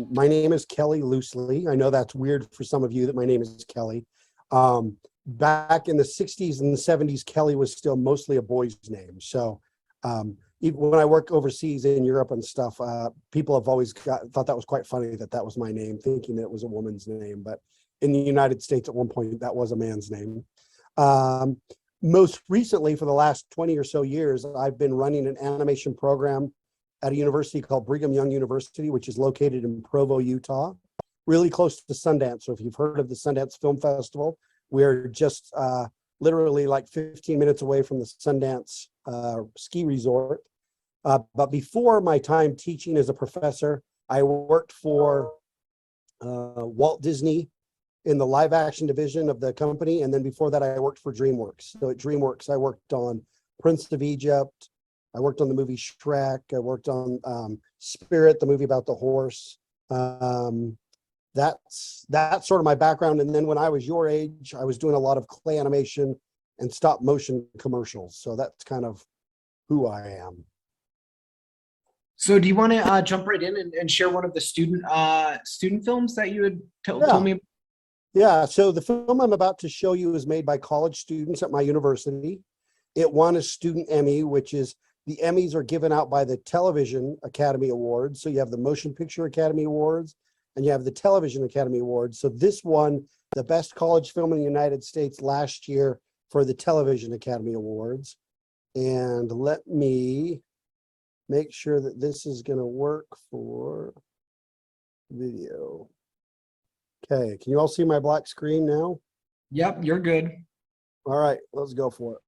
My name is Kelly Loosli. I know that's weird for some of you that my name is Kelly. Back in the 60s and the 70s, Kelly was still mostly a boy's name. So even when I work overseas in Europe and stuff, people have always thought that was quite funny that was my name, thinking that it was a woman's name. But in the United States at one point, that was a man's name. Most recently, for the last 20 or so years, I've been running an animation program at a university called Brigham University, which is located in Provo, Utah, really close to Sundance. So if you've heard of the Sundance Film Festival, we're just literally like 15 minutes away from the Sundance ski resort. But before my time teaching as a professor, I worked for Walt Disney in the live action division of the company. And then before that, I worked for DreamWorks. So at DreamWorks, I worked on Prince of Egypt. I worked on the movie Shrek. I worked on Spirit, the movie about the horse. That's sort of my background. And then when I was your age, I was doing a lot of clay animation and stop motion commercials. So that's kind of who I am. So do you want to jump right in and share one of the student films that you had told me about? Yeah, so the film I'm about to show you is made by college students at my university. It won a student Emmy, which is the Emmys are given out by the Television Academy Awards. So you have the Motion Picture Academy Awards and you have the Television Academy Awards. So this won the best college film in the United States last year for the Television Academy Awards. And let me make sure that this is going to work for video. Okay, can you all see my black screen now? Yep, you're good. All right, let's go for it.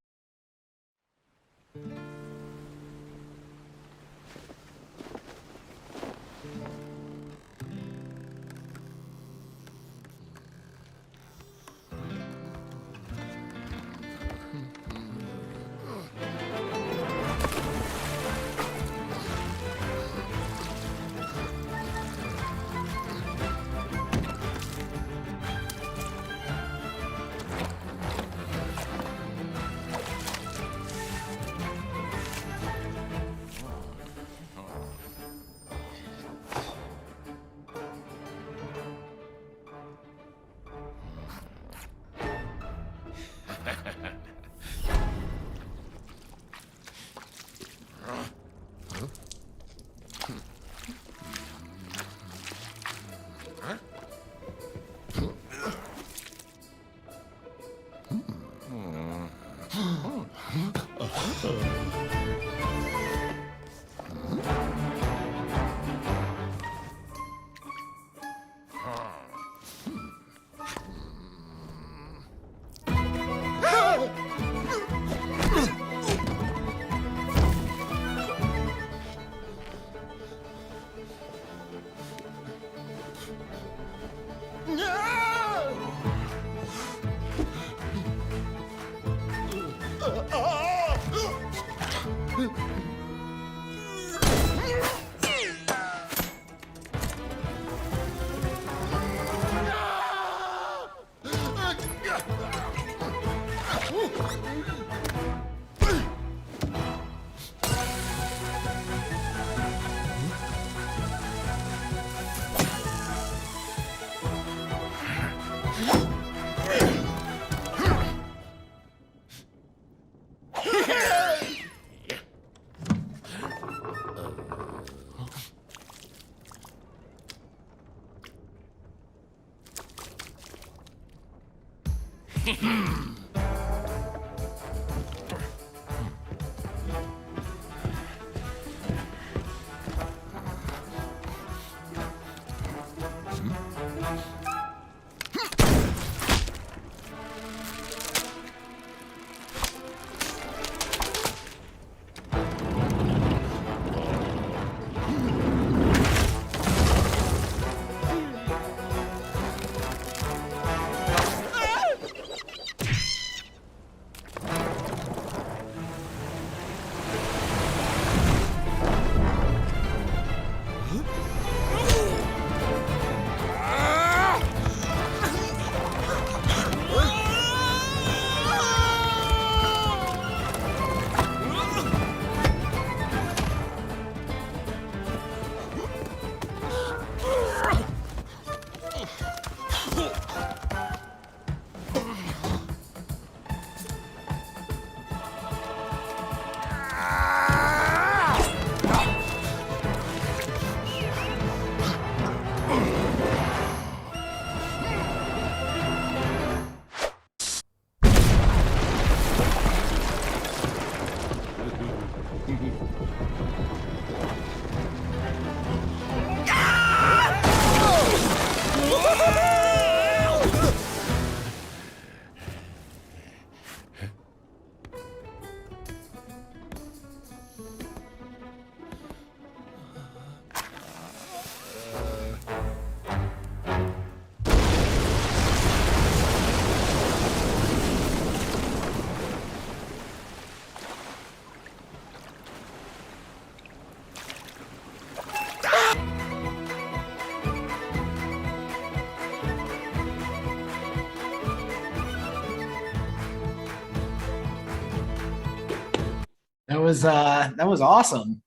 That was awesome.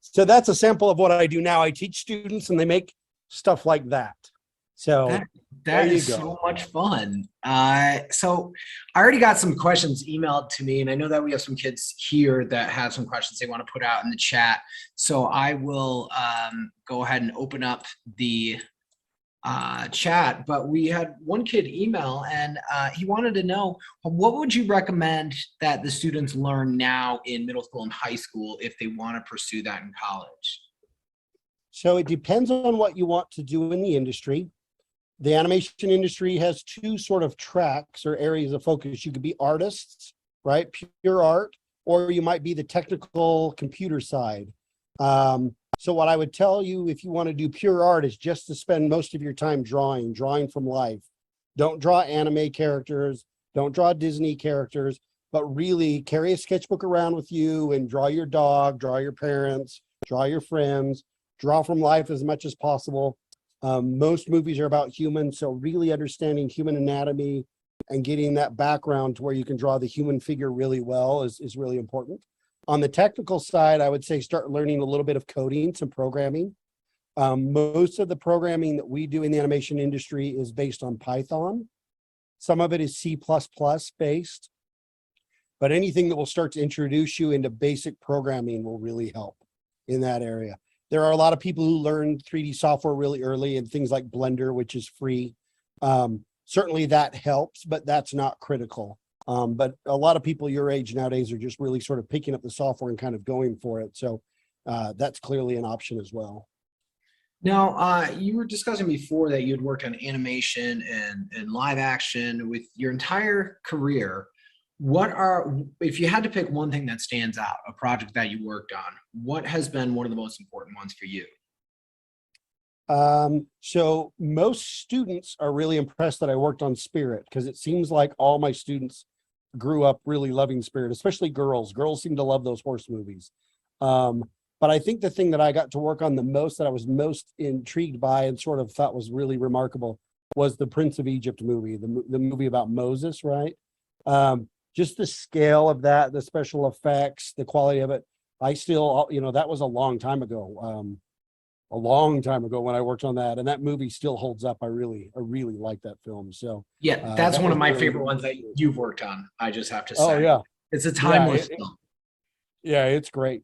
So that's a sample of what I do now. I teach students and they make stuff like that. So That there that you is go. so much fun. So I already got some questions emailed to me, and I know that we have some kids here that have some questions they want to put out in the chat. So I will go ahead and open up the chat. But we had one kid email, and he wanted to know, what would you recommend that the students learn now in middle school and high school if they want to pursue that in college? So it depends on what you want to do in the industry. The animation industry has two sort of tracks or areas of focus. You could be artists, right? Pure art, or you might be the technical computer side. So what I would tell you if you want to do pure art is just to spend most of your time drawing from life. Don't draw anime characters, don't draw Disney characters, but really carry a sketchbook around with you and draw your dog, draw your parents, draw your friends, draw from life as much as possible. Most movies are about humans, so really understanding human anatomy and getting that background to where you can draw the human figure really well is really important. On the technical side, I would say start learning a little bit of coding, some programming. Most of the programming that we do in the animation industry is based on Python. Some of it is C++ based, but anything that will start to introduce you into basic programming will really help in that area. There are a lot of people who learn 3D software really early and things like Blender, which is free. Certainly that helps, but that's not critical. But a lot of people your age nowadays are just really sort of picking up the software and kind of going for it. So that's clearly an option as well. Now, you were discussing before that you had worked on animation and live action with your entire career. If you had to pick one thing that stands out, a project that you worked on, what has been one of the most important ones for you? So most students are really impressed that I worked on Spirit because it seems like all my students grew up really loving Spirit, especially girls. Girls seem to love those horse movies. But I think the thing that I got to work on the most, that I was most intrigued by and sort of thought was really remarkable, was the Prince of Egypt movie, the movie about Moses, right? Just the scale of that, the special effects, the quality of it. I still, that was a long time ago when I worked on that, and that movie still holds up. I really like that film. So Yeah, that's that one was of my really favorite ones that you've worked on. I just have to Oh say, yeah, it's a yeah, timeless film. yeah, it's great.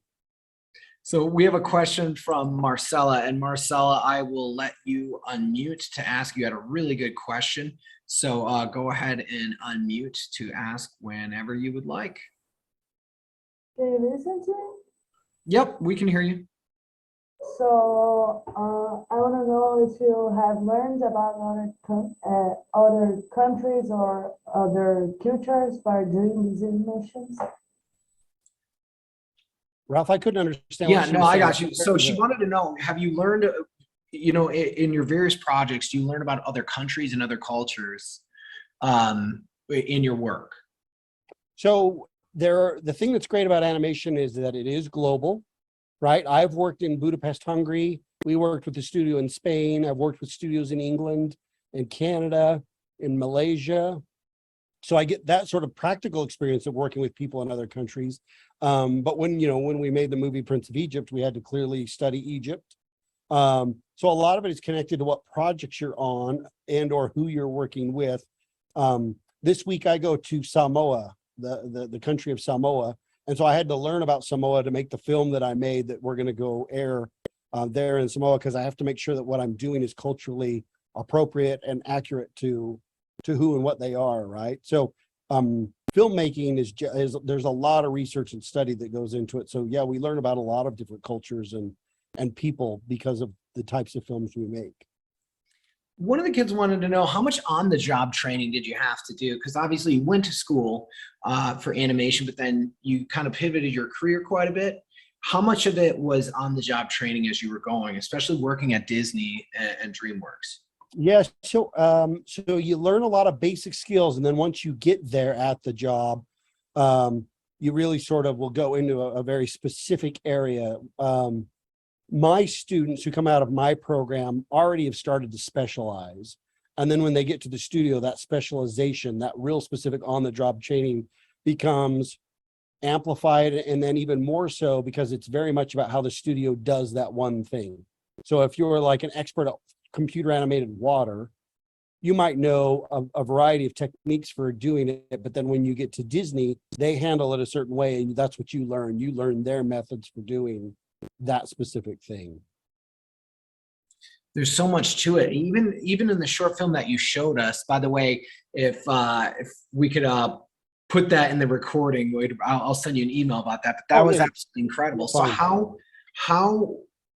So we have a question from Marcella, and Marcella, I will let you unmute to ask. You had a really good question. So go ahead and unmute to ask whenever you would like. Can you listen to me? Yep, we can hear you. So I want to know if you have learned about other countries or other cultures by doing these animations. Ralph, I couldn't understand. Yeah, what she no, was I saying. got you. So she wanted to know, have you learned, in your various projects, do you learn about other countries and other cultures in your work? So the thing that's great about animation is that it is global, right? I've worked in Budapest, Hungary. We worked with the studio in Spain. I've worked with studios in England, in Canada, in Malaysia. So I get that sort of practical experience of working with people in other countries. But when we made the movie Prince of Egypt, we had to clearly study Egypt. So a lot of it is connected to what projects you're on and or who you're working with. This week I go to Samoa, the country of Samoa. And so I had to learn about Samoa to make the film that I made that we're going to go air there in Samoa, because I have to make sure that what I'm doing is culturally appropriate and accurate to who and what they are, right? So filmmaking is there's a lot of research and study that goes into it. So yeah, we learn about a lot of different cultures and people because of the types of films we make. One of the kids wanted to know, how much on-the-job training did you have to do? Because obviously you went to school for animation, but then you kind of pivoted your career quite a bit. How much of it was on-the-job training as you were going, especially working at Disney and DreamWorks? Yes. So you learn a lot of basic skills, and then once you get there at the job, you really sort of will go into a very specific area. My students who come out of my program already have started to specialize. And then when they get to the studio, that specialization, that real specific on-the-job training becomes amplified, and then even more so because it's very much about how the studio does that one thing. So if you're like an expert at computer animated water, you might know a variety of techniques for doing it, but then when you get to Disney, they handle it a certain way, and that's what you learn. You learn their methods for doing that specific thing. There's so much to it. Even in the short film that you showed us, by the way, if we could put that in the recording, I'll send you an email about that. But that was absolutely incredible. So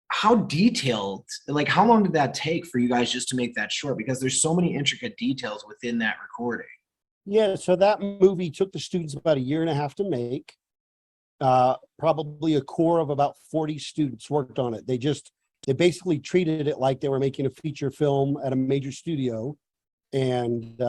how detailed, like how long did that take for you guys just to make that short? Because there's so many intricate details within that recording. Yeah, so that movie took the students about 1.5 years to make. Probably a core of about 40 students worked on it. They basically treated it like they were making a feature film at a major studio. And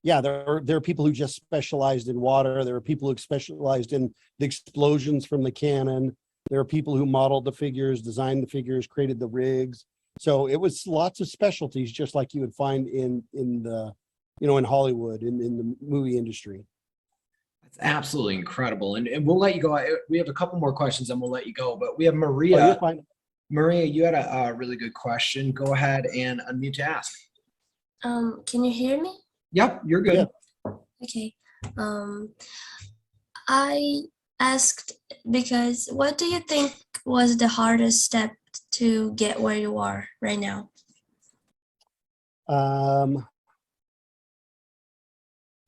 yeah, there are people who just specialized in water. There are people who specialized in the explosions from the cannon. There are people who modeled the figures, designed the figures, created the rigs. So it was lots of specialties, just like you would find in the, in Hollywood, in the movie industry. That's absolutely incredible. And we'll let you go. We have a couple more questions and we'll let you go, but we have Oh, Maria. you're fine. Maria, you had a really good question. Go ahead and unmute to ask. Can you hear me? Yep, you're good. Yeah. Okay. I asked because what do you think was the hardest step to get where you are right now?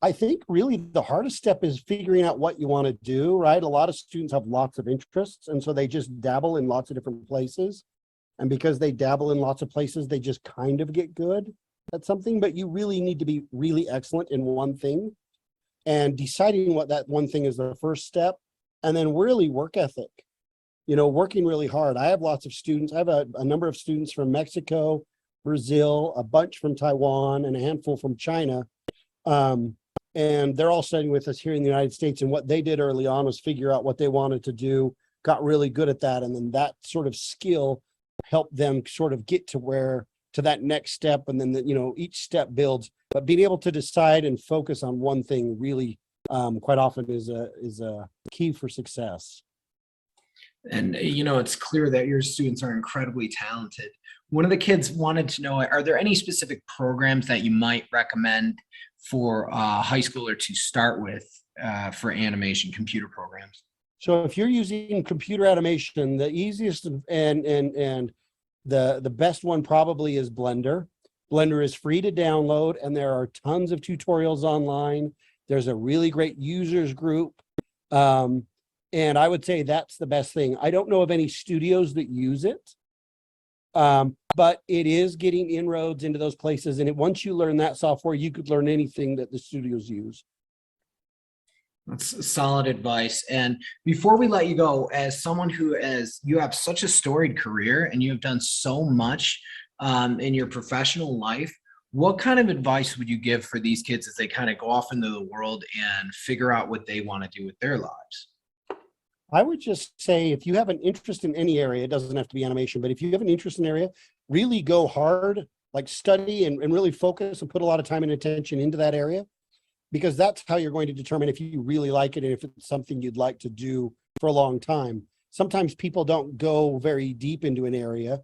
I think really the hardest step is figuring out what you want to do, right? A lot of students have lots of interests, and so they just dabble in lots of different places. And because they dabble in lots of places, they just kind of get good at something, but you really need to be really excellent in one thing. And deciding what that one thing is the first step, and then really work ethic, working really hard. I have lots of students. I have a number of students from Mexico, Brazil, a bunch from Taiwan, and a handful from China. And they're all studying with us here in the United States. And what they did early on was figure out what they wanted to do, got really good at that. And then that sort of skill helped them sort of get to that next step. And then, each step builds, but being able to decide and focus on one thing really quite often is a key for success. And, it's clear that your students are incredibly talented. One of the kids wanted to know, are there any specific programs that you might recommend for a high schooler to start with for animation, computer programs? So if you're using computer animation, the easiest and the best one probably is Blender. Blender is free to download, and there are tons of tutorials online. There's a really great users group. And I would say that's the best thing. I don't know of any studios that use it. But it is getting inroads into those places. And once you learn that software, you could learn anything that the studios use. That's solid advice. And before we let you go, as someone you have such a storied career and you have done so much in your professional life, what kind of advice would you give for these kids as they kind of go off into the world and figure out what they want to do with their lives? I would just say, if you have an interest in any area, it doesn't have to be animation, but if you have an interest in an area, really go hard, like study and really focus and put a lot of time and attention into that area, because that's how you're going to determine if you really like it and if it's something you'd like to do for a long time. Sometimes people don't go very deep into an area.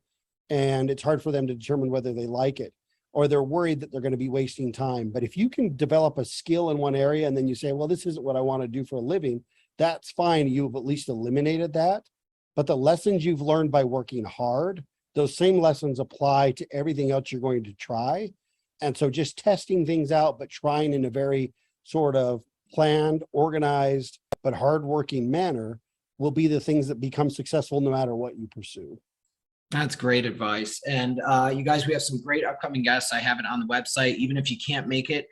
and it's hard for them to determine whether they like it, or they're worried that they're going to be wasting time. But if you can develop a skill in one area and then you say, well, this isn't what I want to do for a living, that's fine. You've at least eliminated that. But the lessons you've learned by working hard, those same lessons apply to everything else you're going to try. And so just testing things out, but trying in a very sort of planned, organized, but hardworking manner will be the things that become successful no matter what you pursue. That's great advice. And you guys, we have some great upcoming guests. I have it on the website. Even if you can't make it,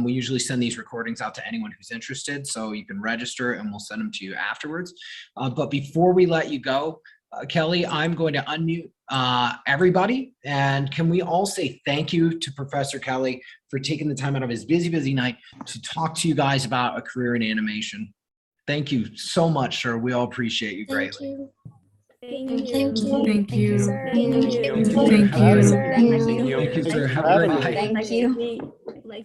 we usually send these recordings out to anyone who's interested. So you can register and we'll send them to you afterwards. But before we let you go, Kelly, I'm going to unmute everybody. And can we all say thank you to Professor Kelly for taking the time out of his busy, busy night to talk to you guys about a career in animation. Thank you so much, sir. We all appreciate you greatly. Thank you. Thank you. Thank you, sir. Thank you. Thank you. Sir. Thank you, sir. Have a great night. Thank you. Thank you.